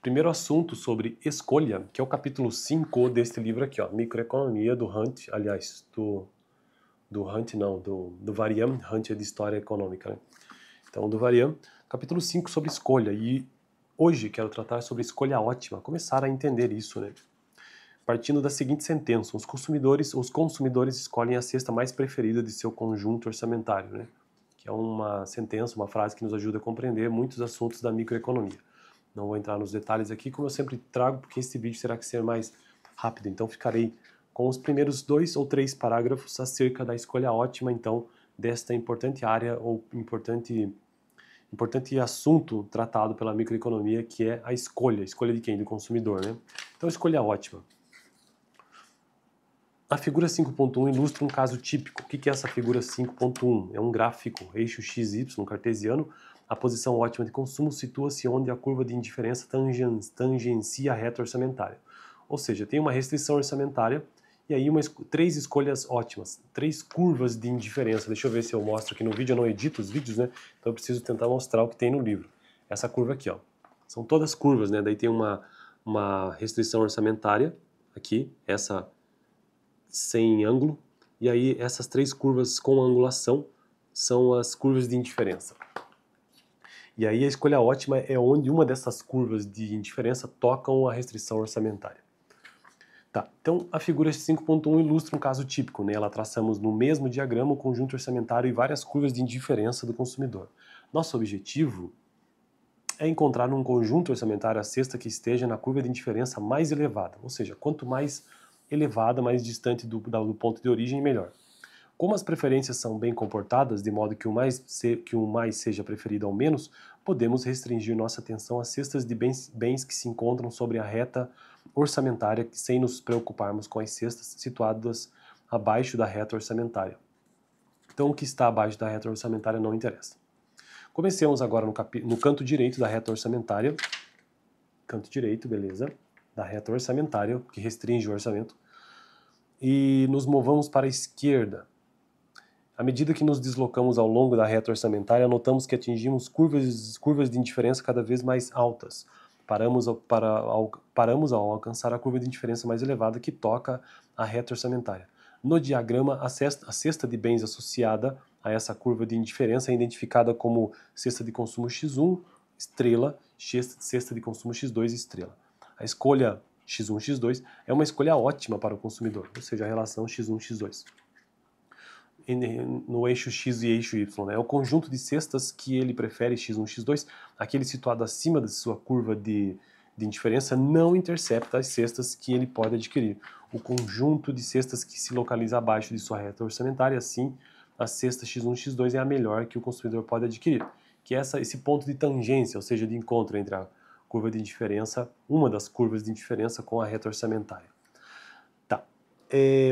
Primeiro assunto sobre escolha, que é o capítulo 5 deste livro aqui, ó, Microeconomia do Hunt, aliás, do Hunt não, do Varian, Hunt é de História Econômica, né? Então, do Varian, capítulo 5 sobre escolha, e hoje quero tratar sobre escolha ótima, começar a entender isso, né? Partindo da seguinte sentença: os consumidores escolhem a cesta mais preferida de seu conjunto orçamentário, né? Que é uma sentença, uma frase que nos ajuda a compreender muitos assuntos da microeconomia. Não vou entrar nos detalhes aqui, como eu sempre trago, porque esse vídeo terá que ser mais rápido. Então ficarei com os primeiros 2 ou 3 parágrafos acerca da escolha ótima, então, desta importante área ou importante assunto tratado pela microeconomia, que é a escolha. Escolha de quem? Do consumidor, né? Então, escolha ótima. A figura 5.1 ilustra um caso típico. O que é essa figura 5.1? É um gráfico, eixo XY cartesiano. A posição ótima de consumo situa-se onde a curva de indiferença tangencia a reta orçamentária. Ou seja, tem uma restrição orçamentária e aí 3 escolhas ótimas, 3 curvas de indiferença. Deixa eu ver se eu mostro aqui no vídeo. Eu não edito os vídeos, né? Então eu preciso tentar mostrar o que tem no livro. Essa curva aqui, ó. São todas curvas, né? Daí tem uma restrição orçamentária aqui, essa sem ângulo, e aí essas 3 curvas com angulação são as curvas de indiferença. E aí a escolha ótima é onde uma dessas curvas de indiferença tocam a restrição orçamentária. Tá, então a figura 5.1 ilustra um caso típico, né? Ela traçamos no mesmo diagrama o conjunto orçamentário e várias curvas de indiferença do consumidor. Nosso objetivo é encontrar num conjunto orçamentário a cesta que esteja na curva de indiferença mais elevada, ou seja, quanto mais elevada, mais distante do ponto de origem, melhor. Como as preferências são bem comportadas, de modo que o mais seja preferido ao menos, podemos restringir nossa atenção às cestas de bens que se encontram sobre a reta orçamentária, sem nos preocuparmos com as cestas situadas abaixo da reta orçamentária. Então, o que está abaixo da reta orçamentária não interessa. Comecemos agora no canto direito da reta orçamentária. Canto direito, beleza. Da reta orçamentária, que restringe o orçamento. E nos movamos para a esquerda. À medida que nos deslocamos ao longo da reta orçamentária, notamos que atingimos curvas de indiferença cada vez mais altas. Paramos ao alcançar a curva de indiferença mais elevada que toca a reta orçamentária. No diagrama, a cesta de bens associada a essa curva de indiferença é identificada como cesta de consumo X1, estrela, cesta de consumo X2, estrela. A escolha X1, X2 é uma escolha ótima para o consumidor, ou seja, a relação X1, X2. No eixo X e eixo Y, né? O conjunto de cestas que ele prefere, X1, X2, aquele situado acima da sua curva de indiferença, não intercepta as cestas que ele pode adquirir. O conjunto de cestas que se localiza abaixo de sua reta orçamentária, assim, a cesta X1, X2 é a melhor que o consumidor pode adquirir, que é esse ponto de tangência, ou seja, de encontro entre a curva de indiferença, uma das curvas de indiferença com a reta orçamentária.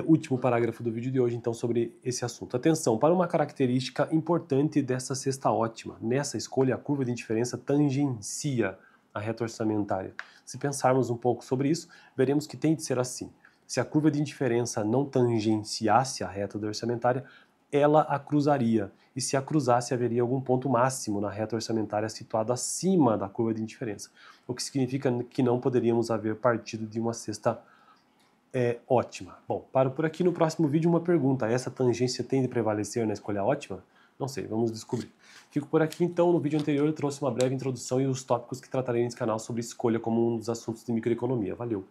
Último parágrafo do vídeo de hoje, então, sobre esse assunto. Atenção para uma característica importante dessa cesta ótima. Nessa escolha, a curva de indiferença tangencia a reta orçamentária. Se pensarmos um pouco sobre isso, veremos que tem de ser assim. Se a curva de indiferença não tangenciasse a reta orçamentária, ela a cruzaria. E se a cruzasse, haveria algum ponto máximo na reta orçamentária situado acima da curva de indiferença. O que significa que não poderíamos haver partido de uma cesta ótima. Bom, paro por aqui. No próximo vídeo uma pergunta: essa tangência tem de prevalecer na escolha ótima? Não sei, vamos descobrir. Fico por aqui então. No vídeo anterior eu trouxe uma breve introdução e os tópicos que tratarei nesse canal sobre escolha como um dos assuntos de microeconomia. Valeu!